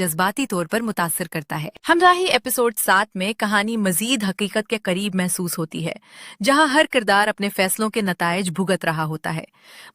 جذباتی طور پر متاثر کرتا ہے۔ ہمراہی ایپیسوڈ 7 میں کہانی مزید حقیقت کے قریب محسوس ہوتی ہے، جہاں ہر کردار اپنے فیصلوں کے نتائج بھگت رہا ہوتا ہے۔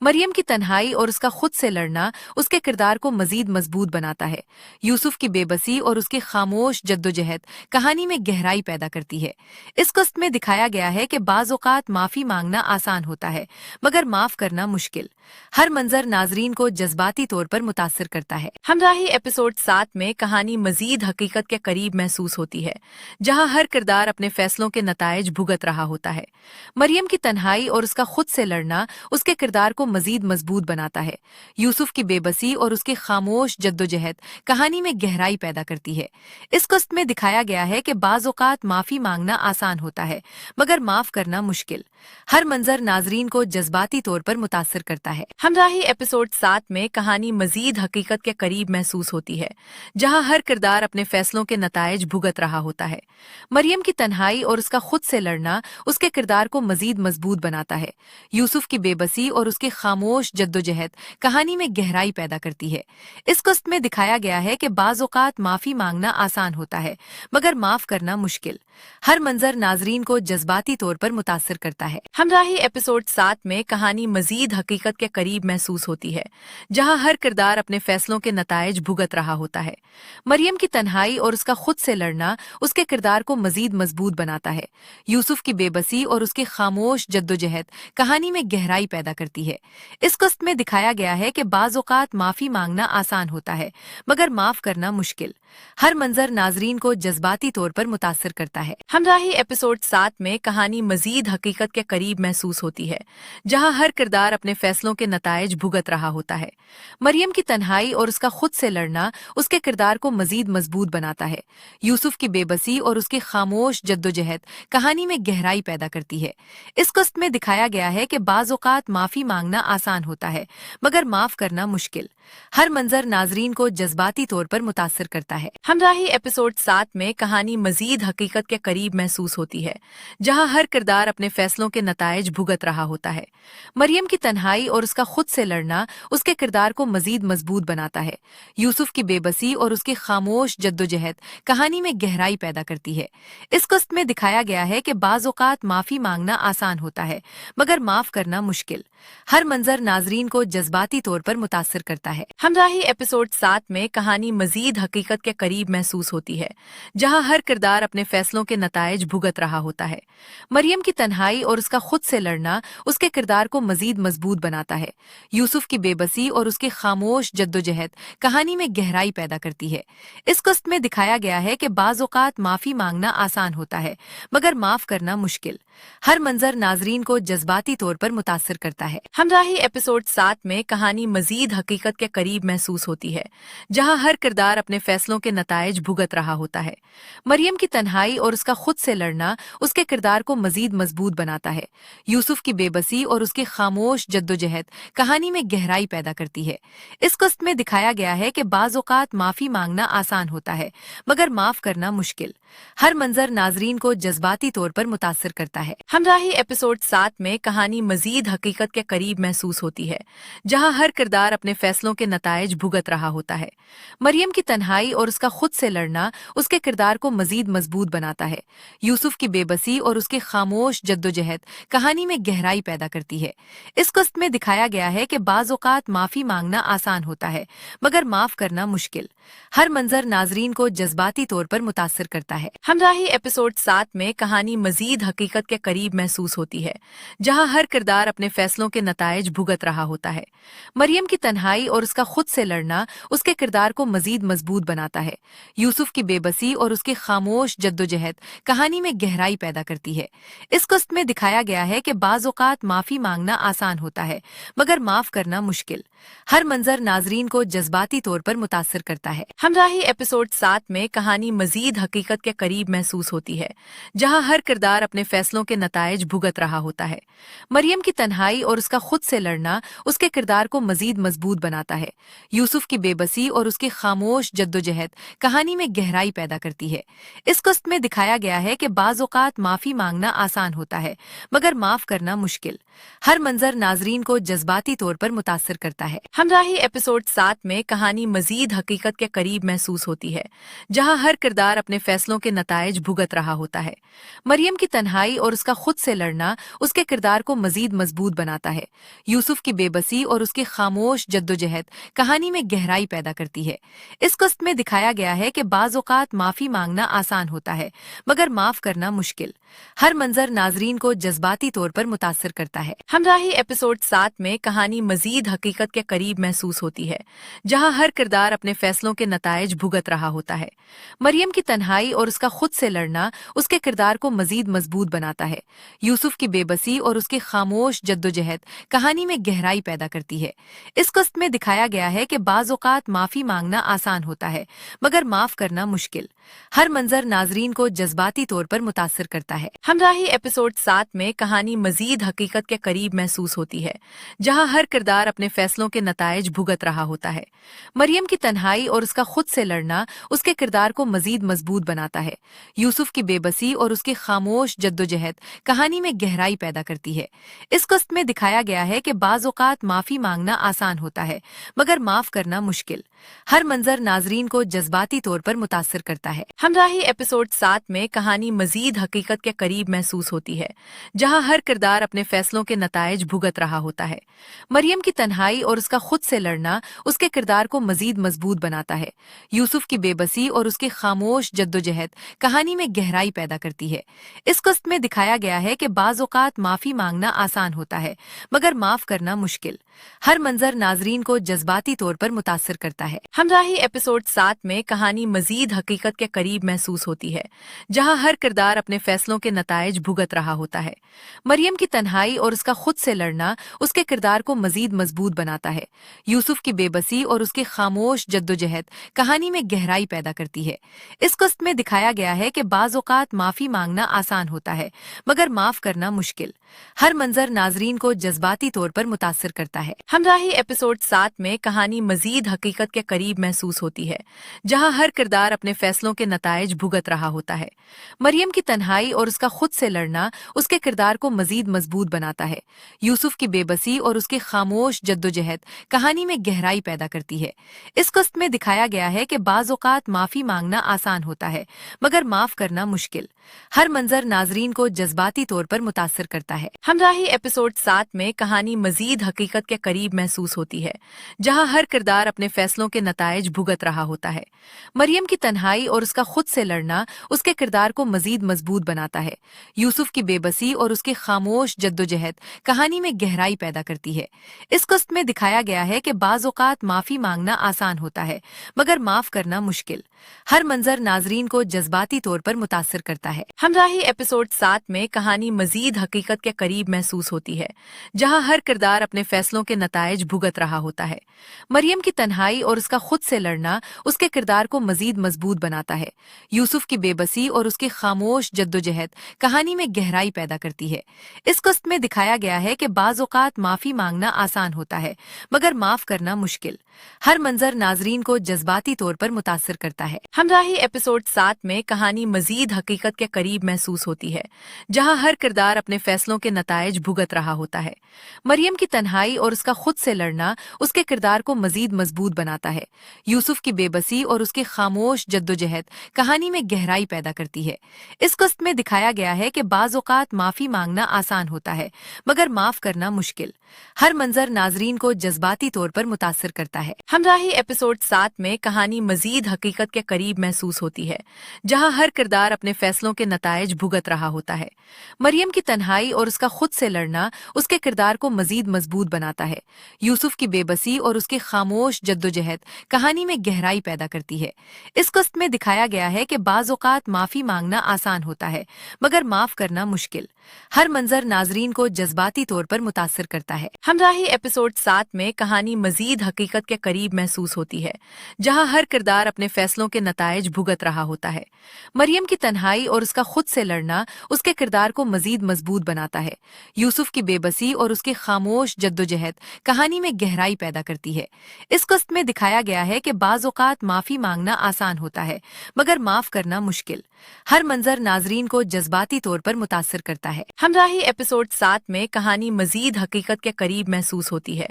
مریم کی تنہائی اور اس کا خود سے لڑنا اس کے کردار کو مزید مضبوط بناتا ہے۔ یوسف کی بے بسی اور اس کی خاموش جدوجہد کہانی میں گہرائی پیدا کرتی ہے۔ اس قسط میں دکھایا گیا ہے کہ بعض اوقات معافی مانگنا آسان ہوتا ہے، مگر معاف کرنا مشکل۔ ہر منظر ناظرین کو جذباتی طور پر متاثر کرتا ہے۔ ہمراہی ایپیسوڈ 7 میں کہانی مزید حقیقت کے قریب محسوس ہوتی ہے، جہاں ہر کردار اپنے فیصلوں کے نتائج بھگت رہا ہوتا ہے۔ مریم کی تنہائی اور اس کا خود سے لڑنا اس کے کردار کو مزید مضبوط بناتا ہے۔ یوسف کی بے بسی اور اس کی خاموش جدوجہد کہانی میں گہرائی پیدا کرتی ہے۔ اس قسط میں دکھایا گیا ہے کہ بعض اوقات معافی مانگنا آسان ہوتا ہے، مگر معاف کرنا مشکل۔ ہر منظر ناظرین کو جذباتی طور پر متاثر کرتا ہے۔ ہمراہی ایپیسوڈ 7 میں کہانی مزید حقیقت کے قریب محسوس ہوتی ہے، جہاں ہر کردار اپنے فیصلوں کے نتائج بھگت رہا ہوتا ہے۔ مریم کی تنہائی اور اس کا خود سے لڑنا اس کے کردار کو مزید مضبوط بناتا ہے۔ یوسف کی بے بسی اور اس کی خاموش جدوجہد کہانی میں گہرائی پیدا کرتی ہے۔ اس قسط میں دکھایا گیا ہے کہ بعض اوقات معافی مانگنا آسان ہوتا ہے، مگر معاف کرنا مشکل۔ ہر منظر ناظرین کو جذباتی طور پر متاثر کرتا ہے۔ ہمراہی ایپیسوڈ 7 میں کہانی مزید حقیقت کے قریب محسوس ہوتی ہے، جہاں ہر کردار اپنے فیصلوں کے نتائج بھگت رہا ہوتا ہے۔ مریم کی تنہائی اور اس کا خود سے لڑنا اس کے کردار کو مزید مضبوط بناتا ہے۔ یوسف کی بے بسی اور اس کی خاموش جدوجہد کہانی میں گہرائی پیدا کرتی ہے۔ اس قسط میں دکھایا گیا ہے کہ بعض اوقات معافی مانگنا آسان ہوتا ہے، مگر معاف کرنا مشکل۔ ہر منظر ناظرین کو جذباتی طور پر متاثر کرتا ہے۔ ہمراہی ایپیسوڈ 7 میں کہانی مزید حقیقت کے قریب محسوس ہوتی ہے، جہاں ہر کردار اپنے فیصلوں کے نتائج بھگت رہا ہوتا ہے۔ مریم کی تنہائی اور اس کا خود سے لڑنا اس کے کردار کو مزید مضبوط بناتا ہے۔ یوسف کی بے بسی اور اس کی خاموش جدوجہد کہانی میں گہرائی پیدا کرتی ہے۔ اس قسط میں دکھایا گیا ہے کہ بعض اوقات معافی مانگنا آسان ہوتا ہے، مگر معاف کرنا مشکل۔ ہر منظر ناظرین کو جذباتی طور پر متاثر کرتا ہے۔ ہمراہی ایپیسوڈ 7 میں کہانی مزید حقیقت کے قریب محسوس ہوتی ہے، جہاں ہر کردار اپنے فیصلوں کے نتائج بھگت رہا ہوتا ہے۔ مریم کی تنہائی اور اس کا خود سے لڑنا اس کے کردار کو مزید مضبوط بناتا ہے۔ یوسف کی بے بسی اور اس کی خاموش جدوجہد کہانی میں گہرائی پیدا کرتی ہے۔ اس قسط میں دکھایا گیا ہے کہ بعض اوقات معافی مانگنا آسان ہوتا ہے، مگر معاف کرنا مشکل۔ ہر منظر ناظرین کو جذباتی طور پر متاثر کرتا ہے۔ ہمراہی ایپیسوڈ 7 میں کہانی مزید حقیقت کے قریب محسوس ہوتی ہے، جہاں ہر کردار اپنے فیصلوں کے نتائج بھگت رہا ہوتا ہے۔ مریم کی تنہائی اور اس کا خود سے لڑنا اس کے کردار کو مزید مضبوط بناتا ہے۔ یوسف کی بے بسی اور اس کی خاموش جدوجہد کہانی میں گہرائی پیدا کرتی ہے۔ اس قسط میں دکھایا گیا ہے کہ بعض اوقات معافی مانگنا آسان ہوتا ہے، مگر معاف کرنا مشکل۔ ہر منظر ناظرین کو جذباتی طور پر متاثر کرتا ہے۔ ہمراہی ایپیسوڈ 7 میں کہانی مزید حقیقت کے قریب محسوس ہوتی ہے، جہاں ہر کردار اپنے فیصلوں کے نتائج بھگت رہا ہوتا ہے۔ مریم کی تنہائی اور اس کا خود سے لڑنا اس کے کردار کو مزید مضبوط بناتا ہے۔ یوسف کی بے بسی اور اس کی خاموش جدوجہد کہانی میں گہرائی پیدا کرتی ہے۔ اس قسط میں دکھایا گیا ہے کہ بعض اوقات معافی مانگنا آسان ہوتا ہے، مگر معاف کرنا مشکل۔ ہر منظر ناظرین کو جذباتی طور پر متاثر کرتا ہے۔ ہمراہی ایپیسوڈ 7 میں کہانی مزید حقیقت کے قریب محسوس ہوتی ہے، جہاں ہر کردار اپنے فیصلوں کے نتائج بھگت رہا ہوتا ہے۔ مریم کی تنہائی اور اس کا خود سے لڑنا اس کے کردار کو مزید مضبوط بناتا ہے۔ یوسف کی بے بسی اور اس کی خاموش جدوجہد کہانی میں گہرائی پیدا کرتی ہے۔ اس قسط میں دکھایا گیا ہے کہ بعض اوقات معافی مانگنا آسان ہوتا ہے، مگر معاف کرنا مشکل۔ ہر منظر ناظرین کو جذباتی طور پر متاثر کرتا ہے۔ ہمراہی ایپیسوڈ 7 میں کہانی مزید حقیقت کے قریب محسوس ہوتی ہے، جہاں ہر کردار اپنے فیصلوں کے نتائج بھگت رہا ہوتا ہے۔ مریم کی تنہائی اور اس کا خود سے لڑنا اس کے کردار کو مزید مضبوط بناتا ہے۔ یوسف کی بے بسی اور اس کی خاموش جدوجہد کہانی میں گہرائی پیدا کرتی ہے۔ اس قسط میں دکھایا گیا ہے کہ بعض اوقات معافی مانگنا آسان ہوتا ہے، مگر معاف کرنا مشکل۔ ہر منظر ناظرین کو جذباتی طور پر متاثر کرتا ہے۔ ہمراہی ایپیسوڈ 7 میں کہانی مزید حقیقت کے قریب محسوس ہوتی ہے، جہاں ہر کردار اپنے فیصلوں کے نتائج بھگت رہا ہوتا ہے۔ مریم کی تنہائی اور اس کا خود سے لڑنا اس کے کردار کو مزید مضبوط بناتا ہے۔ بناتا ہے۔ یوسف کی بے بسی اور اس کی خاموش جدوجہد کہانی میں گہرائی پیدا کرتی ہے۔ اس قسط میں دکھایا گیا ہے کہ بعض اوقات معافی مانگنا آسان ہوتا ہے مگر معاف کرنا مشکل۔ ہر منظر ناظرین کو جذباتی طور پر متاثر کرتا ہے۔ ہمراہی ایپیسوڈ 7 میں کہانی مزید حقیقت کے قریب محسوس ہوتی ہے، جہاں ہر کردار اپنے فیصلوں کے نتائج بھگت رہا ہوتا ہے۔ مریم کی تنہائی اور اس کا خود سے لڑنا اس کے کردار کو مزید مضبوط بناتا ہے۔ یوسف کی بے بسی اور اس کی خاموش جدوجہد کہانی میں گہرائی پیدا کرتی ہے۔ اس قسط میں دکھایا گیا ہے کہ بعض اوقات معافی مانگنا آسان ہوتا ہے مگر معاف کرنا مشکل۔ ہر منظر ناظرین کو جذباتی طور پر متاثر کرتا ہے۔ ہمراہی ایپیسوڈ 7 میں کہانی مزید حقیقت کے قریب محسوس ہوتی ہے، جہاں ہر کردار اپنے فیصلوں کے نتائج بھگت رہا ہوتا ہے۔ مریم کی تنہائی اور اس کا خود سے لڑنا اس کے کردار کو مزید مضبوط بناتا ہے۔ یوسف کی بے بسی اور اس کی خاموش جدوجہد کہانی میں گہرائی پیدا کرتی ہے۔ اس قسط میں دکھایا گیا ہے کہ بعض اوقات معافی مانگنا آسان ہوتا ہے مگر معاف کرنا مشکل۔ ہر منظر ناظرین کو جذباتی طور پر متاثر کرتا ہے۔ ہمراہی ایپیسوڈ 7 میں کہانی مزید حقیقت کے قریب محسوس ہوتی ہے، جہاں ہر کردار اپنے فیصلوں کے نتائج بھگت رہا ہوتا ہے۔ مریم کی تنہائی اور اس کا خود سے لڑنا اس کے کردار کو مزید مضبوط بناتا ہے۔ یوسف کی بے بسی اور اس کی خاموش جدوجہد کہانی میں گہرائی پیدا کرتی ہے۔ اس قسط میں دکھایا گیا ہے کہ بعض اوقات معافی مانگنا آسان ہوتا ہے مگر معاف کرنا مشکل۔ ہر منظر ناظرین کو جذباتی طور پر متاثر کرتا ہے۔ ہمراہی ایپیسوڈ 7 میں کہانی مزید حقیقت کے قریب محسوس ہوتی ہے، جہاں ہر کردار اپنے فیصلوں کے نتائج بھگت رہا ہوتا ہے۔ مریم کی تنہائی اور اس کا خود سے لڑنا اس کے کردار کو مزید مضبوط بناتا ہے۔ یوسف کی بے بسی اور اس کی خاموش جدوجہد کہانی میں گہرائی پیدا کرتی ہے۔ اس قسط میں دکھایا گیا ہے کہ بعض اوقات معافی مانگنا آسان ہوتا ہے مگر معاف کرنا مشکل۔ ہر منظر ناظرین کو جذباتی طور پر متاثر کرتا ہے۔ ہمراہی ایپیسوڈ 7 میں کہانی مزید حقیقت کے قریب محسوس ہوتی ہے، جہاں ہر کردار اپنے فیصلوں کے نتائج بھگت رہا ہوتا ہے۔ مریم کی تنہائی اور اس کا خود سے لڑنا اس کے کردار کو مزید مضبوط بناتا ہے۔ یوسف کی بے بسی اور اس کی خاموش جدوجہد کہانی میں گہرائی پیدا کرتی ہے۔ اس قسط میں دکھایا گیا ہے کہ بعض اوقات معافی مانگنا آسان ہوتا ہے مگر معاف کرنا مشکل۔ ہر منظر ناظرین کو جذباتی طور پر متاثر کرتا ہے۔ ہمراہی ایپیسوڈ 7 میں کہانی مزید حقیقت کے قریب محسوس ہوتی ہے، جہاں ہر کردار اپنے فیصلوں کے نتائج بھگت رہا ہوتا ہے۔ مریم کی تنہائی اور اس کا خود سے لڑنا اس کے کردار کو مزید مضبوط بناتا ہے۔ یوسف کی بے بسی اور اس کی خاموش جدوجہد کہانی میں گہرائی پیدا کرتی ہے۔ اس قسط میں دکھایا گیا ہے کہ بعض اوقات معافی مانگنا آسان ہوتا ہے مگر معاف کرنا مشکل۔ ہر منظر ناظرین کو جذباتی طور پر متاثر کرتا ہے۔ ہمراہی ایپیسوڈ 7 میں کہانی مزید حقیقت کے قریب محسوس ہوتی ہے، جہاں ہر کردار اپنے فیصلوں کے نتائج بھگت رہا ہوتا ہے۔ مریم کی تنہائی اور اس کا خود سے لڑنا اس کے کردار کو مزید مضبوط بناتا ہے۔ یوسف کی بے بسی اور اس کی خاموش جدوجہد کہانی میں گہرائی پیدا کرتی ہے۔ اس قسط میں دکھایا گیا ہے کہ بعض اوقات معافی مانگنا آسان ہوتا ہے مگر معاف کرنا مشکل۔ ہر منظر ناظرین کو جذباتی طور پر متاثر کرتا ہے۔ ہمراہی ایپیسوڈ 7 میں کہانی مزید حقیقت کے قریب محسوس ہوتی ہے، جہاں ہر کردار اپنے فیصلوں کے نتائج بھگت رہا ہوتا ہے۔ مریم کی تنہائی اور اس کا خود سے لڑنا اس کے کردار کو مزید مضبوط بناتا ہے۔ یوسف کی بے بسی اور اس کی خاموش جدوجہد کہانی میں گہرائی پیدا کرتی ہے۔ اس قسط میں دکھایا گیا ہے کہ بعض اوقات معافی مانگنا آسان ہوتا ہے مگر معاف کرنا مشکل۔ ہر منظر ناظرین کو جذباتی طور پر متاثر کرتا ہے۔ ہمراہی ایپیسوڈ 7 میں کہانی مزید حقیقت کے قریب محسوس ہوتی ہے، جہاں ہر کردار اپنے فیصلوں کے نتائج بھگت رہا ہوتا ہے۔ مریم کی تنہائی اور اس کا خود سے لڑنا اس کے کردار کو مزید مضبوط بناتا ہے۔ یوسف کی بے بسی اور اس کی خاموش جدوجہد کہانی میں گہرائی پیدا کرتی ہے۔ اس قسط میں دکھایا گیا ہے کہ بعض اوقات معافی مانگنا آسان ہوتا ہے مگر معاف کرنا مشکل۔ ہر منظر ناظرین کو جذباتی طور پر متاثر کرتا ہے۔ ہمراہی ایپیسوڈ 7 میں کہانی مزید حقیقت کے قریب محسوس ہوتی ہے، جہاں ہر کردار اپنے فیصلوں کے نتائج بھگت رہا ہوتا ہے۔ مریم کی تنہائی اور اس کا خود سے لڑنا اس کے کردار کو مزید مضبوط بناتا ہے۔ یوسف کی بے بسی اور اس کی خاموش جدوجہد کہانی میں گہرائی پیدا کرتی ہے۔ اس قسط میں دکھایا گیا ہے کہ بعض اوقات معافی مانگنا آسان ہوتا ہے مگر معاف کرنا مشکل۔ ہر منظر ناظرین کو جذباتی طور پر متاثر کرتا ہے۔ ہمراہی ایپیسوڈ 7 میں کہانی مزید حقیقت کے قریب محسوس ہوتی ہے، جہاں ہر کردار اپنے فیصلوں کے نتائج بھگت رہا ہوتا ہے۔ مریم کی تنہائی اور اس کا خود سے لڑنا اس کے کردار کو مزید مضبوط بناتا ہے۔ یوسف کی بے بسی اور اس کی خاموش جدوجہد کہانی میں گہرائی پیدا کرتی ہے۔ اس قسط میں دکھایا گیا ہے کہ بعض اوقات معافی مانگنا آسان ہوتا ہے مگر معاف کرنا مشکل۔ ہر منظر ناظرین کو جذباتی طور پر متاثر کرتا ہے۔ ہمراہی ایپیسوڈ 7 میں کہانی مزید حقیقت کے قریب محسوس ہوتی ہے، جہاں ہر کردار اپنے فیصلوں کے نتائج بھگت رہا ہوتا ہے۔ مریم کی تنہائی اور اس کا خود سے لڑنا اس کے کردار کو مزید مضبوط بناتا ہے۔ یوسف کی بے بسی اور اس کی خاموش جدوجہد کہانی میں گہرائی پیدا پیدا کرتی ہے۔ اس قسط میں دکھایا گیا ہے کہ بعض اوقات معافی مانگنا آسان ہوتا ہے مگر معاف کرنا مشکل۔ ہر منظر ناظرین کو جذباتی طور پر متاثر کرتا ہے۔ ہمراہی ایپیسوڈ 7 میں کہانی مزید حقیقت کے قریب محسوس ہوتی ہے،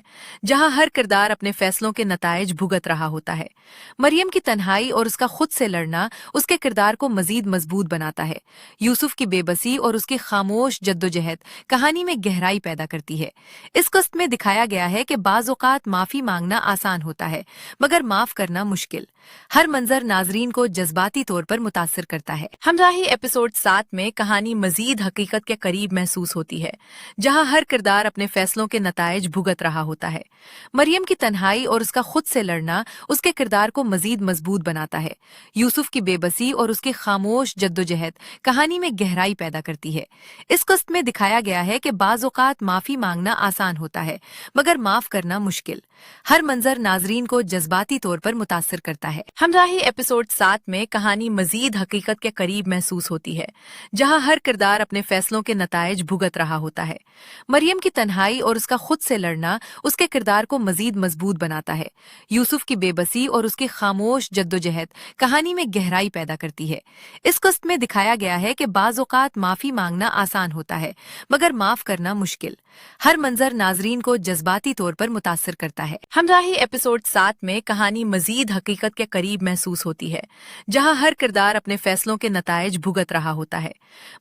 جہاں ہر کردار اپنے فیصلوں کے نتائج بھگت رہا ہوتا ہے۔ مریم کی تنہائی اور اس کا خود سے لڑنا اس کے کردار کو مزید مضبوط بناتا ہے۔ یوسف کی بے بسی اور اس کی خاموش جدوجہد کہانی میں گہرائی پیدا کرتی ہے۔ اس قسط میں دکھایا گیا ہے کہ بعض اوقات معافی مانگنا آسان ہوتا ہے مگر معاف کرنا مشکل۔ ہر منظر ناظرین کو جذباتی طور پر متاثر کرتا ہے۔ ہمراہی ایپیسوڈ 7 میں کہانی مزید حقیقت کے قریب محسوس ہوتی ہے، جہاں ہر کردار اپنے فیصلوں کے نتائج بھگت رہا ہوتا ہے۔ مریم کی تنہائی اور اس کا خود سے لڑنا اس کے کردار کو مزید مضبوط بناتا ہے۔ یوسف کی بے بسی اور اس کی خاموش جدوجہد کہانی میں گہرائی پیدا کرتی ہے۔ اس قسط میں دکھایا گیا ہے کہ بعض اوقات معافی مانگنا آسان ہوتا ہے مگر معاف کرنا مشکل۔ ہر منظر ناظرین کو جذباتی طور پر متاثر کرتا ہے۔ ہمراہی ایپیسوڈ 7 میں کہانی مزید حقیقت کے قریب محسوس ہوتی ہے، جہاں ہر کردار اپنے فیصلوں کے نتائج بھگت رہا ہوتا ہے۔ مریم کی تنہائی اور اس کا خود سے لڑنا اس کے کردار کو مزید مضبوط بناتا ہے۔ یوسف کی بے بسی اور اس کی خاموش جدوجہد کہانی میں گہرائی پیدا کرتی ہے۔ اس قسط میں دکھایا گیا ہے کہ بعض اوقات معافی مانگنا آسان ہوتا ہے مگر معاف کرنا مشکل۔ ہر منظر ناظرین کو جذباتی طور پر متاثر کرتا ہے۔ ہمراہی ایپیسوڈ 7 میں کہانی مزید حقیقت کے قریب محسوس ہوتی ہے، جہاں ہر کردار اپنے فیصلوں کے نتائج بھگت رہا ہوتا ہے۔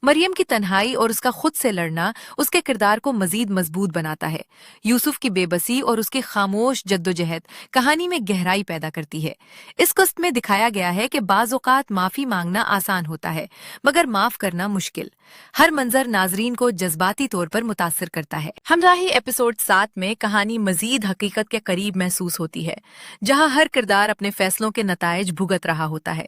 مریم کی تنہائی اور اس کا خود سے لڑنا اس کے کردار کو مزید مضبوط بناتا ہے۔ یوسف کی بے بسی اور اس کی خاموش جدوجہد کہانی میں گہرائی پیدا کرتی ہے۔ اس قسط میں دکھایا گیا ہے کہ بعض اوقات معافی مانگنا آسان ہوتا ہے مگر معاف کرنا مشکل۔ ہر منظر ناظرین کو جذباتی طور پر متاثر کرتا ہے۔ ہمراہی ایپیسوڈ 7 میں کہانی مزید حقیقت کے قریب محسوس ہوتی ہے، جہاں ہر کردار اپنے فیصلوں کے نتائج بھگت رہا ہوتا ہے۔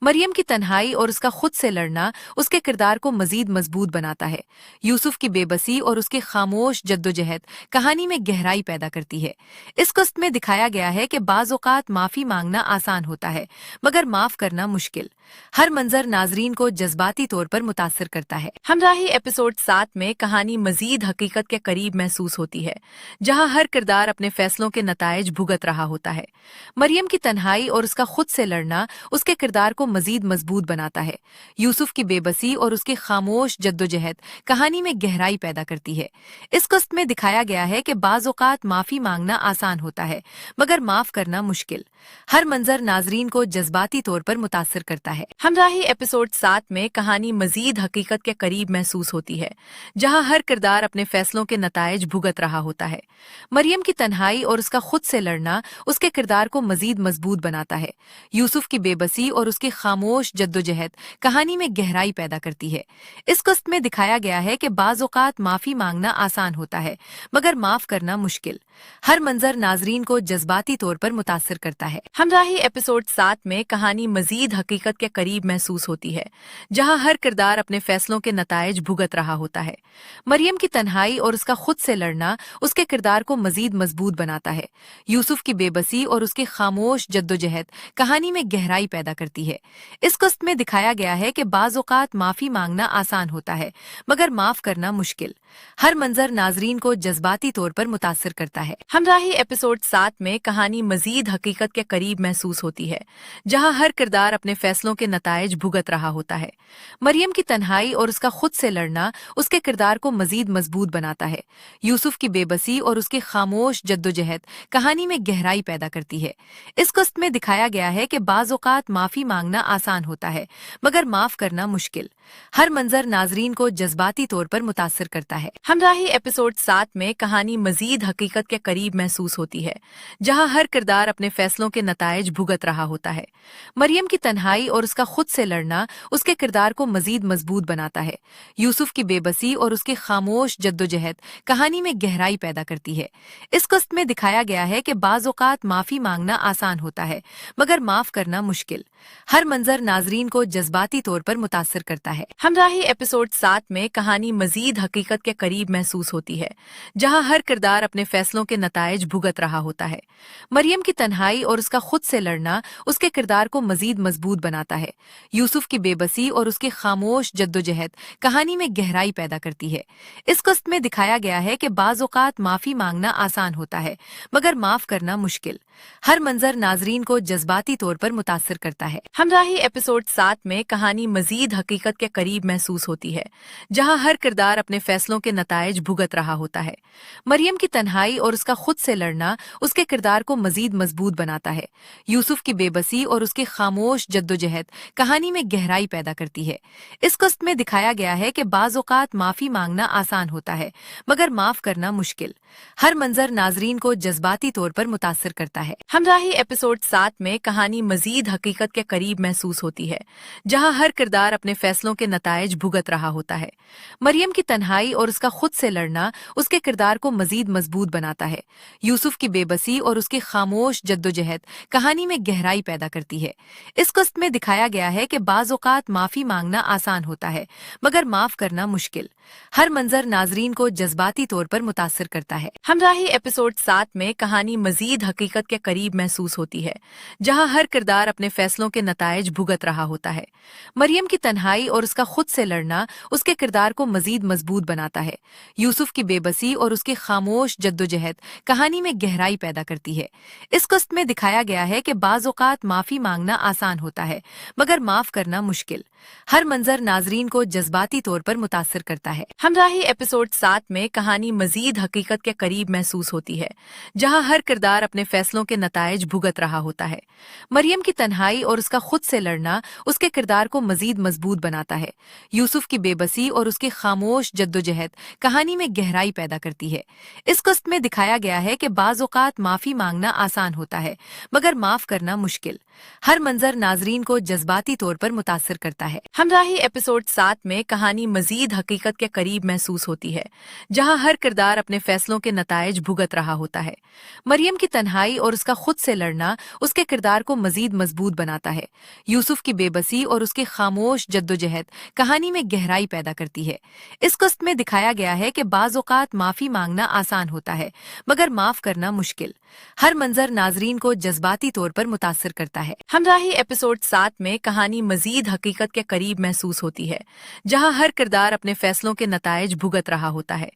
مریم کی تنہائی اور اس کا خود سے لڑنا اس کے کردار کو مزید مضبوط بناتا ہے۔ یوسف کی بے بسی اور اس کی خاموش جدوجہد کہانی میں گہرائی پیدا کرتی ہے۔ اس قسط میں دکھایا گیا ہے کہ بعض اوقات معافی مانگنا آسان ہوتا ہے مگر معاف کرنا مشکل۔ ہر منظر ناظرین کو جذباتی طور پر متاثر کرتا ہے۔ ہمراہی ایپیسوڈ 7 میں کہانی مزید حقیقت کے قریب محسوس ہوتی ہے، جہاں ہر کردار اپنے فیصلوں کے نتائج بھگت رہا ہوتا ہے۔ مریم کی تنہائی اور اس کا خود سے لڑنا اس کے کردار کو مزید مضبوط بناتا ہے۔ یوسف کی بے بسی اور اس کی خاموش جدوجہد کہانی میں گہرائی پیدا کرتی ہے۔ اس قسط میں دکھایا گیا ہے کہ بعض اوقات معافی مانگنا آسان ہوتا ہے مگر معاف کرنا مشکل۔ ہر منظر ناظرین کو جذباتی طور پر متاثر کرتا ہے۔ ہمراہی ایپیسوڈ 7 میں کہانی مزید حقیقت کے قریب محسوس ہوتی ہے، جہاں ہر کردار اپنے فیصلوں کے نتائج بھگت رہا ہوتا ہے۔ مریم کی تنہائی اور اس کا خود سے لڑنا اس کے کردار کو مزید مضبوط بناتا ہے۔ یوسف کی بے بسی اور اس کی خاموش جدوجہد کہانی میں گہرائی پیدا کرتی ہے۔ اس قسط میں دکھایا گیا ہے کہ بعض اوقات معافی مانگنا آسان ہوتا ہے مگر معاف کرنا مشکل۔ ہر منظر ناظرین کو جذباتی طور پر متاثر کرتا ہے۔ ہمراہی ایپیسوڈ 7 میں کہانی مزید حقیقت کے قریب محسوس ہوتی ہے، جہاں ہر کردار اپنے فیصلوں کے نتائج بھگت رہا ہوتا ہے۔ مریم کی تنہائی اور اس کا خود سے لڑنا اس کے کردار کو مزید مضبوط بناتا ہے۔ یوسف کی بے بسی اور اس کی خاموش جدوجہد کہانی میں گہرائی پیدا کرتی ہے۔ اس قسط میں دکھایا گیا ہے کہ بعض اوقات معافی مانگنا آسان ہوتا ہے مگر معاف کرنا مشکل۔ ہر منظر ناظرین کو جذباتی طور پر متاثر کرتا ہے۔ ہمراہی ایپیسوڈ 7 میں کہانی مزید حقیقت کے قریب محسوس ہوتی ہے، جہاں ہر کردار اپنے فیصلوں کے نتائج بھگت رہا ہوتا ہے۔ مریم کی تنہائی اور اس کا خود سے لڑنا اس کے کردار کو مزید مضبوط بناتا ہے۔ یوسف کی بے بسی اور اس کی خاموش جدوجہد کہانی میں گہرائی پیدا کرتی ہے۔ ہمراہی ایپیسوڈ 7 میں کہانی مزید حقیقت کے قریب محسوس ہوتی ہے، جہاں ہر کردار اپنے فیصلوں کے نتائج بھگت رہا ہوتا ہے۔ مریم کی تنہائی اور اس کا خود سے لڑنا اس کے کردار کو مزید مضبوط بناتا ہے۔ یوسف کی بے بسی اور اس کی خاموش جدوجہد کہانی میں گہرائی پیدا کرتی ہے۔ اس قسط میں دکھایا گیا ہے کہ بعض اوقات معافی مانگنا آسان ہوتا ہے مگر معاف کرنا مشکل۔ ہر منظر ناظرین کو جذباتی طور پر متاثر کرتا ہے۔ ہمراہی ایپیسوڈ 7 میں کہانی مزید حقیقت کے قریب محسوس ہوتی ہے، جہاں ہر کردار اپنے فیصلوں کے نتائج بھگت رہا ہوتا ہے۔ مریم کی تنہائی اور اس کا خود سے لڑنا اس کے کردار کو مزید مضبوط بناتا ہے۔ یوسف کی بے بسی اور اس کی خاموش جدوجہد کہانی میں گہرائی پیدا کرتی ہے۔ اس قسط میں دکھایا گیا ہے کہ بعض اوقات معافی مانگنا آسان ہوتا ہے مگر معاف کرنا مشکل۔ ہر منظر ناظرین کو جذباتی طور پر متاثر کرتا ہے۔ ہمراہی ایپیسوڈ 7 میں کہانی مزید حقیقت کے قریب محسوس ہوتی ہے، جہاں ہر کردار اپنے فیصلوں کے نتائج بھگت رہا ہوتا ہے۔ مریم کی تنہائی اور اس کا خود سے لڑنا اس کے کردار کو مزید مضبوط بناتا ہے۔ یوسف کی بے بسی اور اس کی خاموش جدوجہد کہانی میں گہرائی پیدا کرتی ہے۔ اس قسط میں دکھایا گیا ہے کہ بعض اوقات معافی مانگنا آسان ہوتا ہے مگر معاف کرنا مشکل. ہر منظر ناظرین کو جذباتی طور پر متاثر کرتا ہے. ہمراہی ایپیسوڈ 7 میں کہانی مزید حقیقت کے قریب محسوس ہوتی ہے، جہاں ہر کردار اپنے فیصلوں کے نتائج بھگت رہا ہوتا ہے. مریم کی تنہائی اور اس کا خود سے لڑنا اس کے کردار کو مزید مضبوط بناتا ہے. یوسف کی بے بسی اور اس کی خاموش جدوجہد کہانی میں گہرائی پیدا کرتی ہے. اس قسط میں دکھایا گیا ہے کہ بعض اوقات معافی مانگنا آسان ہوتا ہے مگر معاف کرنا مشکل. ہر منظر ناظرین کو جذباتی طور پر متاثر کرتا ہے. ہمراہی ایپیسوڈ 7 میں کہانی مزید حقیقت کے قریب محسوس ہوتی ہے، جہاں ہر کردار اپنے فیصلوں کے نتائج بھگت رہا ہوتا ہے. مریم کی تنہائی اور اس کا خود سے لڑنا اس کے کردار کو مزید مضبوط بناتا ہے. یوسف کی بے بسی اور اس کی خاموش جدوجہد کہانی میں گہرائی پیدا کرتی ہے. اس قسط میں دکھایا گیا ہے کہ بعض اوقات معافی مانگنا آسان ہوتا ہے مگر معاف کرنا مشکل. ہر منظر ناظرین کو جذباتی طور پر متاثر کرتا ہے. ہمراہی ایپیسوڈ 7 میں کہانی مزید حقیقت کے قریب محسوس ہوتی ہے، جہاں ہر کردار اپنے فیصلوں کے نتائج بھگت رہا ہوتا ہے. مریم کی تنہائی اور اس کا خود سے لڑنا اس کے کردار کو مزید مضبوط بناتا ہے. یوسف کی بے بسی اور اس کی خاموش جدوجہد کہانی میں گہرائی پیدا کرتی ہے. اس قسط میں دکھایا گیا ہے کہ بعض اوقات معافی مانگنا آسان ہوتا ہے مگر معاف کرنا مشکل. ہر منظر ناظرین کو جذباتی طور پر متاثر کرتا ہے. ہمراہی ایپیسوڈ 7 میں کہانی مزید حقیقت کے قریب محسوس ہوتی ہے، جہاں ہر کردار اپنے فیصلوں کے نتائج بھگت رہا ہوتا ہے. مریم کی تنہائی اور اس کا خود سے لڑنا اس کے کردار کو مزید مضبوط بناتا ہے. یوسف کی بے بسی اور اس کی خاموش جدوجہد کہانی میں گہرائی پیدا کرتی ہے. اس قسط میں دکھایا گیا ہے کہ بعض اوقات معافی مانگنا آسان ہوتا ہے مگر معاف کرنا مشکل. ہر منظر ناظرین کو جذباتی طور پر متاثر کرتا ہے. ہمراہی ایپیسوڈ 7 میں کہانی مزید حقیقت کے قریب محسوس ہوتی ہے، جہاں ہر کردار اپنے فیصلوں کے نتائج بھگت رہا ہوتا ہے. مریم کی تنہائی اور اس کا خود سے لڑنا اس کے کردار کو مزید مضبوط بناتا ہے. یوسف کی بے بسی اور اس کی خاموش جدوجہد کہانی میں گہرائی پیدا کرتی ہے. اس قسط میں دکھایا گیا ہے کہ بعض اوقات معافی مانگنا آسان ہوتا ہے مگر معاف کرنا مشکل. ہر منظر ناظرین کو جذباتی طور پر متاثر کرتا ہے. ہمراہی ایپیسوڈ 7 میں کہانی مزید حقیقت کے قریب محسوس ہوتی ہے، جہاں ہر کردار اپنے فیصلوں کے نتائج بھگت رہا ہوتا ہے.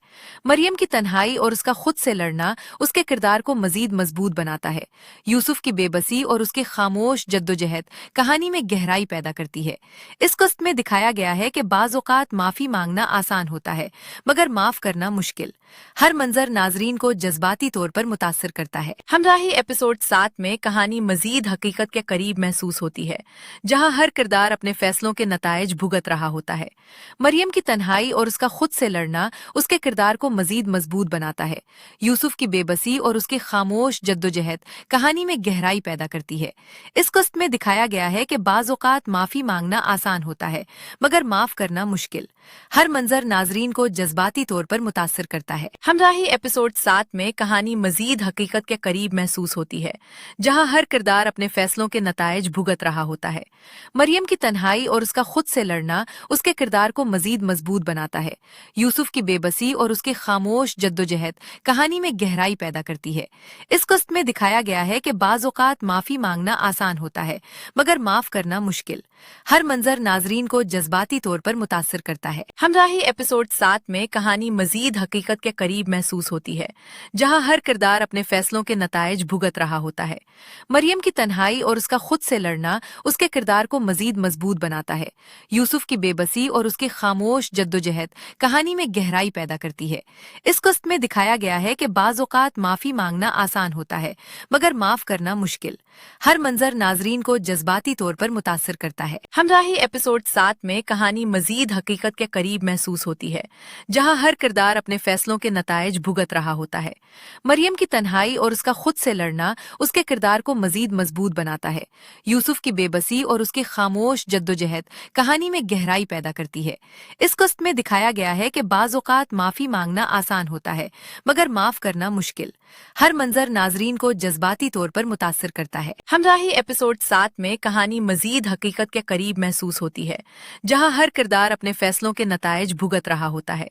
مریم کی تنہائی اور اس کا خود سے لڑنا اس کے کردار کو مزید مضبوط بناتا ہے. یوسف کی بے بسی اور اس کی خاموش جدوجہد کہانی میں گہرائی پیدا کرتی ہے. اس قسط میں دکھایا گیا ہے کہ بعض اوقات معافی مانگنا آسان ہوتا ہے مگر معاف کرنا مشکل. ہر منظر ناظرین کو جذباتی طور پر متاثر کرتا ہے. ہمراہی ایپیسوڈ 7 میں کہانی مزید حقیقت کے قریب محسوس ہوتی ہے، جہاں ہر کردار اپنے فیصلوں کے نتائج بھگت رہا ہوتا ہے. مریم کی تنہائی اور اس کا خود سے لڑنا اس کے کردار کو مزید مضبوط بناتا ہے. یوسف کی بے بسی اور اس کی خاموش جدوجہد کہانی میں گہرائی پیدا کرتی ہے. اس قسط میں دکھایا گیا ہے کہ بعض اوقات معافی مانگنا آسان ہوتا ہے مگر معاف کرنا مشکل. ہر منظر ناظرین کو جذباتی طور پر متاثر کرتا ہے. ہمراہی ایپیسوڈ 7 میں کہانی مزید حقیقت کے قریب محسوس ہوتی ہے، جہاں ہر کردار اپنے فیصلوں کے نتائج بھگت رہا ہوتا ہے. مریم کی تنہائی اور اس کا خود سے لڑنا اس کے کردار کو مزید مضبوط بناتا ہے. یوسف کی بے بسی اور اس کی خاموش جدوجہد کہانی میں گہرائی پیدا کرتی ہے. اس قسط میں دکھایا گیا ہے کہ بعض اوقات معافی مانگنا آسان ہوتا ہے مگر معاف کرنا مشکل. ہر منظر ناظرین کو جذباتی طور پر متاثر کرتا ہے. ہمراہی ایپیسوڈ 7 میں کہانی مزید حقیقت کے قریب محسوس ہوتی ہے، جہاں ہر کردار اپنے فیصلوں کے نتائج بھگت رہا ہوتا ہے. مریم کی تنہائی اور اس کا خود سے لڑنا اس کے کردار کو مزید مضبوط بناتا ہے. یوسف کی بے بسی اور اس کی خاموش جدوجہد کہانی میں گہرائی پیدا کرتی ہے. اس قسط میں دکھایا گیا ہے کہ بعض اوقات معافی مانگنا آسان ہوتا ہے مگر معاف کرنا مشکل. ہر منظر ناظرین کو جذباتی طور پر متاثر کرتا ہے. ہمراہی ایپیسوڈ 7 میں کہانی مزید حقیقت کے قریب محسوس ہوتی ہے، جہاں ہر کردار اپنے فیصلوں کے نتائج بھگت رہا ہوتا ہے. مریم کی تنہائی اور اس کا خود سے لڑنا اس کے کردار کو مزید مضبوط بناتا ہے. یوسف کی بے بسی اور اس کی خاموش جدوجہد کہانی میں گہرائی پیدا کرتی ہے. اس قسط میں دکھایا گیا ہے کہ بعض اوقات معافی مانگنا آسان ہوتا ہے مگر معاف کرنا مشکل. ہر منظر ناظرین کو جذباتی طور پر متاثر کرتا ہے. ہمراہی ایپیسوڈ 7 میں کہانی مزید حقیقت کے قریب محسوس ہوتی ہے، جہاں ہر کردار اپنے فیصلوں کے نتائج بھگت رہا ہوتا ہے.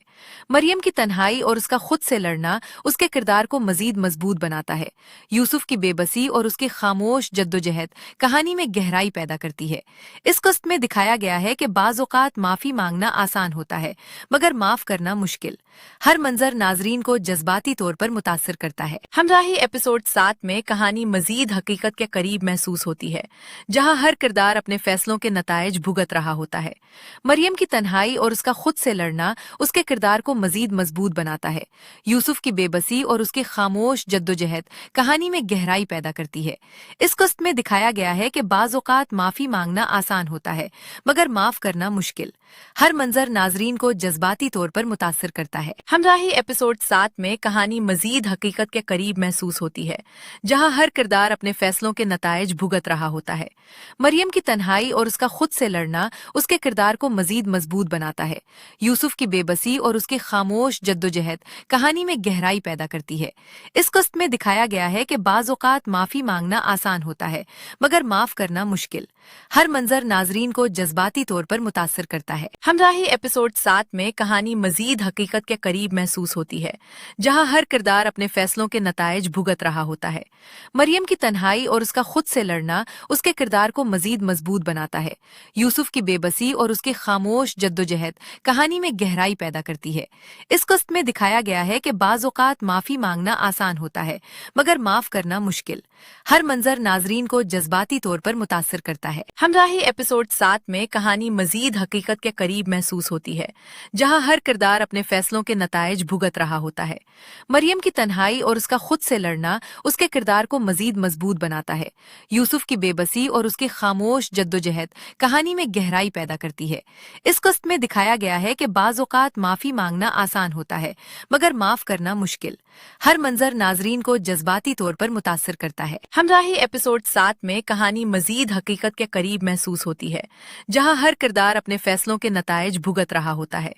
مریم کی تنہائی اور اس کا خود سے لڑنا اس کے کردار کو مزید مضبوط بناتا ہے. یوسف کی بے بسی اور اس کی خاموش جدوجہد کہانی میں گہرائی پیدا کرتی ہے. اس قسط میں دکھایا گیا ہے کہ بعض اوقات معافی مانگنا آسان ہوتا ہے مگر معاف کرنا مشکل. ہر منظر ناظرین کو جذباتی طور پر متاثر کرتا ہے۔ ہمراہی ایپیسوڈ 7 میں کہانی مزید حقیقت کے قریب محسوس ہوتی ہے، جہاں ہر کردار اپنے فیصلوں کے نتائج بھگت رہا ہوتا ہے۔ مریم کی تنہائی اور اس کا خود سے لڑنا اس کے کردار کو مزید مضبوط بناتا ہے۔ یوسف کی بے بسی اور اس کی خاموش جدوجہد کہانی میں گہرائی پیدا کرتی ہے۔ اس قسط میں دکھایا گیا ہے کہ بعض اوقات معافی مانگنا آسان ہوتا ہے، مگر معاف کرنا مشکل۔ ہر منظر ناظرین کو جذباتی طور پر متاثر کرتا ہے۔ ہمراہی ایپیسوڈ 7 میں کہانی مزید حقیقت کے قریب محسوس ہوتی ہے، جہاں ہر کردار اپنے فیصلوں کے نتائج بھگت رہا ہوتا ہے۔ مریم کی تنہائی اور اس کا خود سے لڑنا اس کے کردار کو مزید مضبوط بناتا ہے۔ یوسف کی بے بسی اور اس کی خاموش جدوجہد کہانی میں گہرائی پیدا کرتی ہے۔ اس قسط میں دکھایا گیا ہے کہ بعض اوقات معافی مانگنا آسان ہوتا ہے، مگر معاف کرنا مشکل۔ ہر منظر ناظرین کو جذباتی طور پر متاثر کرتا ہے۔ ہمراہی ایپیسوڈ 7 میں کہانی مزید حقیقت کے قریب محسوس ہوتی ہے، جہاں ہر کردار اپنے فیصلوں کے نتائج بھگت رہا ہوتا ہے۔ مریم کی تنہائی اور اس کا خود سے لڑنا اس کے کردار کو مزید مضبوط بناتا ہے۔ یوسف کی بے بسی اور اس کی خاموش جدوجہد کہانی میں گہرائی پیدا کرتی ہے۔ اس قسط میں دکھایا گیا ہے کہ بعض اوقات معافی مانگنا آسان ہوتا ہے، مگر معاف کرنا مشکل۔ ہر منظر ناظرین کو جذباتی طور پر متاثر کرتا ہے۔ ہمراہی ایپیسوڈ 7 میں کہانی مزید حقیقت کے قریب محسوس ہوتی ہے، جہاں ہر کردار اپنے فیصلوں کے نتائج بھگت رہا ہوتا ہے۔ مریم کی تنہائی اور اس کا خود سے لڑنا اس کے کردار کو مزید مضبوط بناتا ہے۔ یوسف کی بے بسی اور اس کی خاموش جدوجہد کہانی میں گہرائی پیدا کرتی ہے۔ اس قسط میں دکھایا گیا ہے کہ بعض اوقات معافی مانگنا آسان ہوتا ہے، مگر معاف کرنا مشکل۔ ہر منظر ناظرین کو جذباتی طور پر متاثر کرتا ہے۔ ہمراہی ایپیسوڈ 7 میں کہانی مزید حقیقت کے قریب محسوس ہوتی ہے، جہاں ہر کردار اپنے فیصلوں کے نتائج بھگت رہا ہوتا ہے۔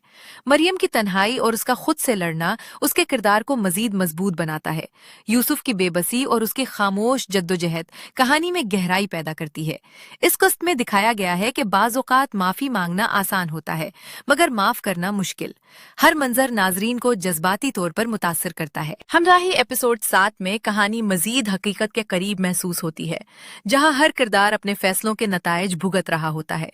مریم کی تنہائی اور اس کا خود سے لڑنا اس کے کردار کو مزید مضبوط بناتا ہے۔ یوسف کی بے بسی اور اس کی خاموش جدوجہد کہانی میں گہرائی پیدا کرتی ہے۔ اس قسط میں دکھایا گیا ہے کہ بعض اوقات معافی مانگنا آسان ہوتا ہے، مگر معاف کرنا مشکل۔ ہر منظر ناظرین کو جذباتی طور پر متاثر کرتا ہے۔ ہمراہی ایپیسوڈ 7 میں کہانی مزید حقیقت کے قریب محسوس ہوتی ہے، جہاں ہر کردار اپنے فیصلوں کے نتائج بھگت رہا ہوتا ہے۔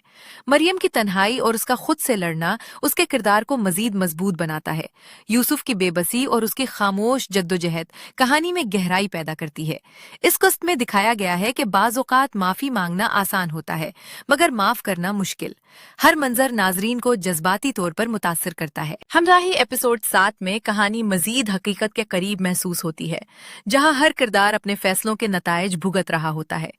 مریم کی تنہائی اور اس کا خود سے لڑنا اس کے کردار کو مزید مضبوط بناتا ہے۔ یوسف کی بے بسی اور اس کی خاموش جدوجہد کہانی میں گہرائی پیدا کرتی ہے۔ اس قسط میں دکھایا گیا ہے کہ بعض اوقات معافی مانگنا آسان ہوتا ہے، مگر معاف کرنا مشکل۔ ہر منظر ناظرین کو جذباتی طور پر متاثر کرتا ہے۔ ہمراہی ایپیسوڈ 7 میں کہانی مزید حقیقت کے قریب محسوس ہوتی ہے، جہاں ہر کردار اپنے فیصلوں کے نتائج بھگت رہا ہوتا ہے۔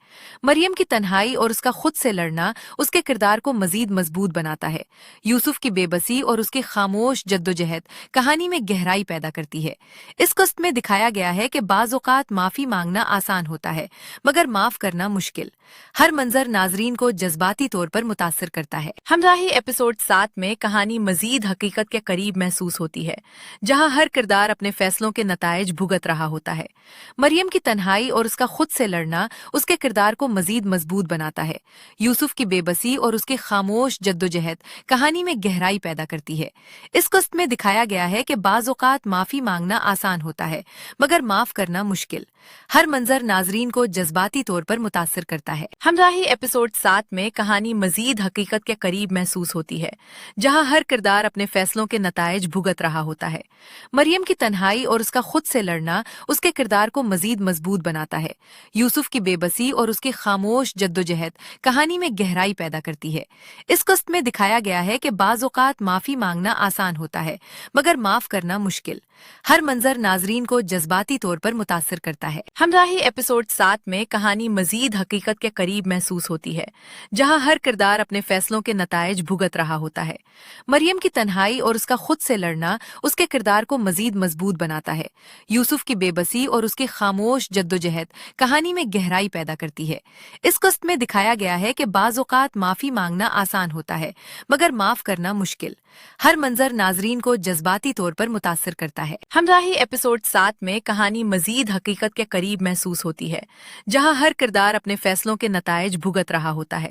مریم کی تنہائی اور اس کا خود سے لڑنا اس کے کردار کو مزید مضبوط بناتا ہے۔ یوسف کی بے بسی اور اس کی خاموش جدوجہد کہانی میں گہرائی پیدا کرتی ہے۔ اس قسط میں دکھایا گیا ہے کہ بعض اوقات معافی مانگنا آسان ہوتا ہے، مگر معاف کرنا مشکل۔ ہر منظر ناظرین کو جذباتی طور پر متاثر کرتا ہے۔ ہمراہی ایپیسوڈ 7 میں کہانی مزید حقیقت کے قریب محسوس ہوتی ہے، جہاں ہر کردار اپنے فیصلوں کے نتائج بھگت رہا ہوتا ہے۔ مریم کی تنہائی اور اس کا خود سے لڑنا اس کے کردار کو مزید مضبوط بناتا ہے۔ یوسف کی بے بسی اور اس کی خاموش جدوجہد کہانی میں گہرائی پیدا کرتی ہے۔ اس قسط میں دکھایا گیا ہے کہ بعض اوقات معافی مانگنا آسان ہوتا ہے، مگر معاف کرنا مشکل۔ ہر منظر ناظرین کو جذباتی طور پر متاثر کرتا ہے۔ ہمراہی ایپیسوڈ 7 میں کہانی مزید حقیقت کے قریب محسوس ہوتی ہے، جہاں ہر کردار اپنے فیصلوں کے نتائج بھگت رہا ہوتا ہے۔ مریم کی تنہائی اور اس کا خود سے لڑنا اس کے کردار کو مزید مضبوط بناتا ہے۔ یوسف کی بے بسی اور اس کی خاموش جدوجہد کہانی میں گہرائی پیدا کرتی ہے۔ اس قسط میں دکھایا گیا ہے کہ بعض اوقات معافی مانگنا آسان ہوتا ہے، مگر معاف کرنا مشکل۔ ہر منظر ناظرین کو جذباتی طور پر متاثر کرتا ہے۔ ہمراہی ایپیسوڈ 7 میں کہانی مزید حقیقت کے قریب محسوس ہوتی ہے، جہاں ہر کردار اپنے فیصلوں کے نتائج بھگت رہا ہوتا ہے۔ مریم کی تنہائی اور اس کا خود سے لڑنا اس کے کردار کو مزید مضبوط بناتا ہے۔ یوسف کی بے بسی اور اس کی خاموش جدوجہد کہانی میں گہرائی پیدا کرتی ہے۔ اس قسط میں دکھایا گیا ہے کہ بعض اوقات معافی مانگنا آسان ہوتا ہے، مگر معاف کرنا مشکل۔ ہر منظر ناظرین کو جذباتی طور پر متاثر کرتا ہے۔ ہمراہی ایپیسوڈ 7 میں کہانی مزید حقیقت کے قریب محسوس ہوتی ہے، جہاں ہر کردار اپنے فیصلوں کے نتائج بھگت رہا ہوتا ہے۔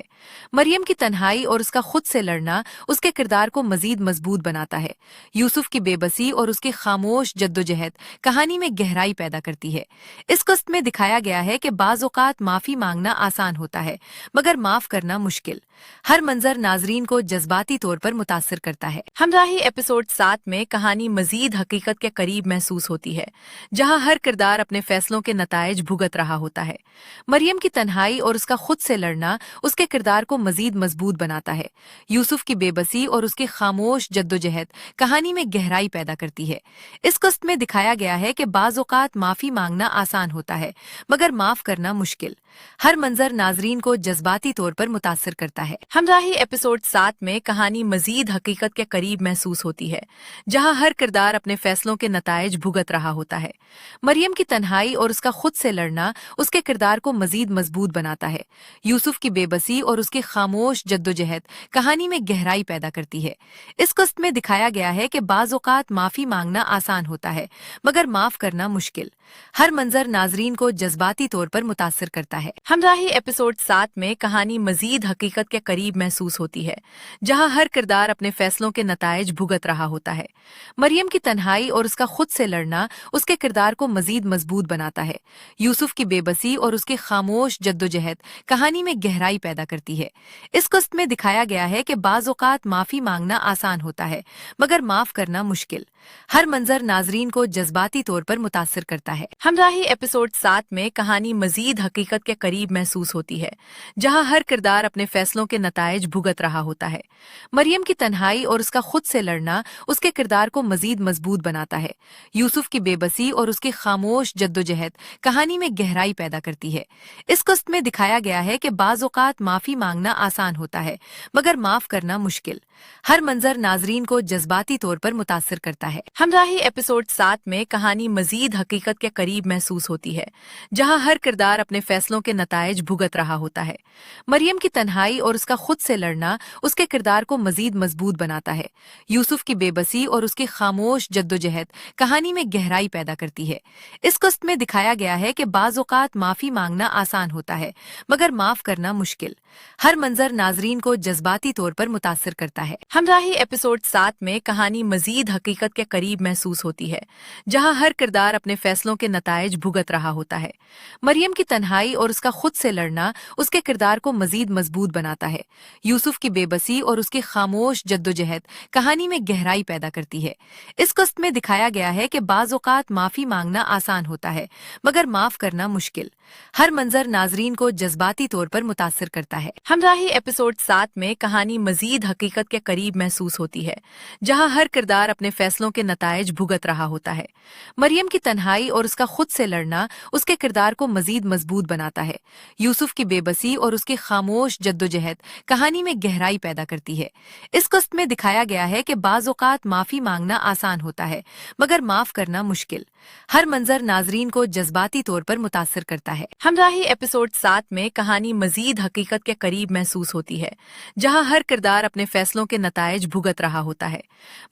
مریم کی تنہائی اور اس کا خود سے لڑنا اس کے کردار کو مزید مضبوط بناتا ہے۔ یوسف کی بے بسی اور اس کی خاموش جدوجہد کہانی میں گہرائی پیدا کرتی ہے۔ اس قسط میں دکھایا گیا ہے کہ بعض اوقات معافی مانگنا آسان ہوتا ہے، مگر معاف کرنا مشکل۔ ہر منظر ناظرین کو جذباتی طور پر متاثر کرتا ہے۔ ہے۔ ہمراہی ایپیسوڈ 7 میں کہانی مزید حقیقت کے قریب محسوس ہوتی ہے، جہاں ہر کردار اپنے فیصلوں کے نتائج بھگت رہا ہوتا ہے۔ مریم کی تنہائی اور اس کا خود سے لڑنا اس کے کردار کو مزید مضبوط بناتا ہے۔ یوسف کی بے بسی اور اس کی خاموش جدوجہد کہانی میں گہرائی پیدا کرتی ہے۔ اس قسط میں دکھایا گیا ہے کہ بعض اوقات معافی مانگنا آسان ہوتا ہے، مگر معاف کرنا مشکل۔ ہر منظر ناظرین کو جذباتی طور پر متاثر کرتا ہے۔ ہمراہی ایپیسوڈ 7 میں کہانی مزید حقیقت کے قریب محسوس ہوتی ہے، جہاں ہر کردار اپنے فیصلوں کے نتائج بھگت رہا ہوتا ہے۔ مریم کی تنہائی اور اس کا خود سے لڑنا اس کے کردار کو مزید مضبوط بناتا ہے۔ یوسف کی بے بسی اور اس کی خاموش جدوجہد کہانی میں گہرائی پیدا کرتی ہے۔ اس قسط میں دکھایا گیا ہے کہ بعض اوقات معافی مانگنا آسان ہوتا ہے، مگر معاف کرنا مشکل۔ ہر منظر ناظرین کو جذباتی طور پر متاثر کرتا ہے۔ ہمراہی ایپیسوڈ 7 میں کہانی مزید حقیقت کے قریب محسوس ہوتی ہے، جہاں ہر کردار اپنے فیصلوں کے نتائج بھگت رہا ہوتا ہے۔ مریم کی تنہائی اور اس کا خود سے لڑنا اس کے کردار کو مزید مضبوط بناتا ہے۔ یوسف کی بے بسی اور اس کی خاموش جدوجہد کہانی میں گہرائی پیدا کرتی ہے۔ اس قسط میں دکھایا گیا ہے کہ بعض اوقات معافی مانگنا آسان ہوتا ہے، مگر معاف کرنا مشکل۔ ہر منظر ناظرین کو جذباتی طور پر متاثر کرتا ہے۔ ہمراہی ایپیسوڈ 7 میں کہانی مزید حقیقت کے قریب محسوس ہوتی ہے، جہاں ہر کردار اپنے فیصلوں کے نتائج بھگت رہا ہوتا ہے۔ مریم کی تنہائی اور اس کا خود سے لڑنا اس کے کردار کو مزید مضبوط بناتا ہے۔ یوسف کی بے بسی اور اس کی خاموش جدوجہد کہانی میں گہرائی پیدا کرتی ہے۔ اس قسط میں دکھایا گیا ہے کہ بعض اوقات معافی مانگنا آسان ہوتا ہے، مگر معاف کرنا مشکل۔ ہر منظر ناظرین کو جذباتی طور پر متاثر کرتا ہے۔ ہمراہی ایپیسوڈ 7 میں کہانی مزید حقیقت کے قریب محسوس ہوتی ہے، جہاں ہر کردار اپنے فیصلوں کے نتائج بھگت رہا ہوتا ہے۔ مریم کی تنہائی اور اس کا خود سے لڑنا اس کے کردار کو مزید مضبوط بناتا ہے۔ یوسف کی بے بسی اور اس کی خاموش جدوجہد کہانی میں گہرائی پیدا کرتی ہے۔ اس قسط میں دکھایا گیا ہے کہ بعض اوقات معافی مانگنا آسان ہوتا ہے، مگر معاف کرنا مشکل۔ ہر منظر ناظرین کو جذباتی طور پر متاثر کرتا ہے۔ ہمراہی ایپیسوڈ 7 میں کہانی مزید حقیقت کے قریب محسوس ہوتی ہے، جہاں ہر کردار اپنے فیصلوں کے نتائج بھگت رہا ہوتا ہے۔ مریم کی تنہائی اور اس کا خود سے لڑنا اس کے کردار کو مزید مضبوط بناتا ہے۔ یوسف کی بے بسی اور اس کی خاموش جدوجہد کہانی میں گہرائی پیدا کرتی ہے۔ اس قسط میں دکھایا گیا ہے کہ بعض اوقات معافی مانگنا آسان ہوتا ہے، مگر معاف کرنا مشکل۔ ہر منظر ناظرین کو جذباتی طور پر متاثر کرتا ہے۔ ہمراہی ایپیسوڈ 7 میں کہانی مزید حقیقت کے قریب محسوس ہوتی ہے، جہاں ہر کردار اپنے فیصلوں کے نتائج بھگت رہا ہوتا ہے۔ مریم کی تنہائی اور اس کا خود سے لڑنا اس کے کردار کو مزید مضبوط بناتا ہے۔ یوسف کی بے بسی اور اس کی خاموش جدوجہد کہانی میں گہرائی پیدا کرتی ہے۔ اس قسط میں دکھایا گیا ہے کہ بعض اوقات معافی مانگنا آسان ہوتا ہے، مگر معاف کرنا مشکل۔ ہر منظر ناظرین کو جذباتی طور پر متاثر کرتا ہے۔ ہمراہی ایپیسوڈ 7 میں کہانی مزید حقیقت کے قریب محسوس ہوتی ہے، جہاں ہر کردار اپنے فیصلوں کے نتائج بھگت رہا ہوتا ہے۔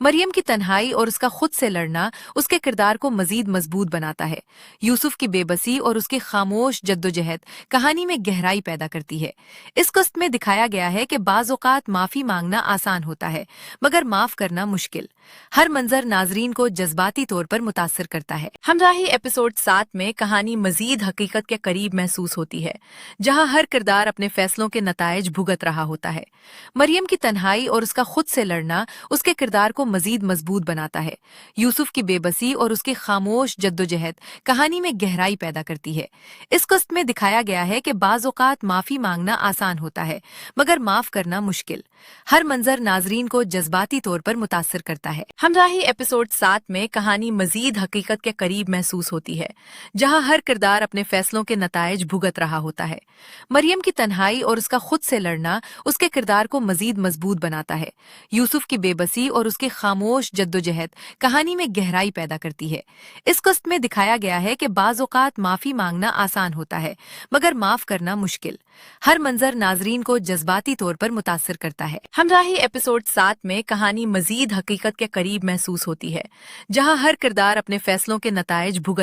مریم کی تنہائی اور اس کا خود سے لڑنا اس کے کردار کو مزید مضبوط بناتا ہے۔ یوسف کی بے بسی اور اس کی خاموش جدوجہد کہانی میں گہرائی پیدا کرتی ہے۔ اس قسط میں دکھایا گیا ہے کہ بعض اوقات معافی مانگنا آسان ہوتا ہے، مگر معاف کرنا مشکل۔ ہر منظر ناظرین کو جذباتی طور پر متاثر کرتا ہے۔ ہمراہی ایپیسوڈ 7 میں کہانی مزید حقیقت کے قریب محسوس ہوتی ہے، جہاں ہر کردار اپنے فیصلوں کے نتائج بھگت رہا ہوتا ہے۔ مریم کی تنہائی اور اس کا خود سے لڑنا اس کے کردار کو مزید مضبوط بناتا ہے۔ یوسف کی بے بسی اور اس کی خاموش جدوجہد کہانی میں گہرائی پیدا کرتی ہے۔ اس قسط میں دکھایا گیا ہے کہ بعض اوقات معافی مانگنا آسان ہوتا ہے، مگر معاف کرنا مشکل۔ ہر منظر ناظرین کو جذباتی طور پر متاثر کرتا ہے۔ ہمراہی ایپیسوڈ 7 میں کہانی مزید حقیقت کے قریب محسوس ہوتی ہے، جہاں ہر کردار اپنے فیصلوں کے نتائج بھگت رہا ہوتا ہے۔ مریم کی تنہائی اور اس کا خود سے لڑنا اس کے کردار کو مزید مضبوط بناتا ہے۔ یوسف کی بے بسی اور اس کی خاموش جدوجہد کہانی میں گہرائی پیدا کرتی ہے۔ اس قسط میں دکھایا گیا ہے کہ بعض اوقات معافی مانگنا آسان ہوتا ہے، مگر معاف کرنا مشکل۔ ہر منظر ناظرین کو جذباتی طور پر متاثر کرتا ہے۔ ہمراہی ایپیسوڈ 7 میں کہانی مزید حقیقت کے قریب محسوس ہوتی ہے، جہاں ہر کردار اپنے فیصلوں کے نتائج بھگت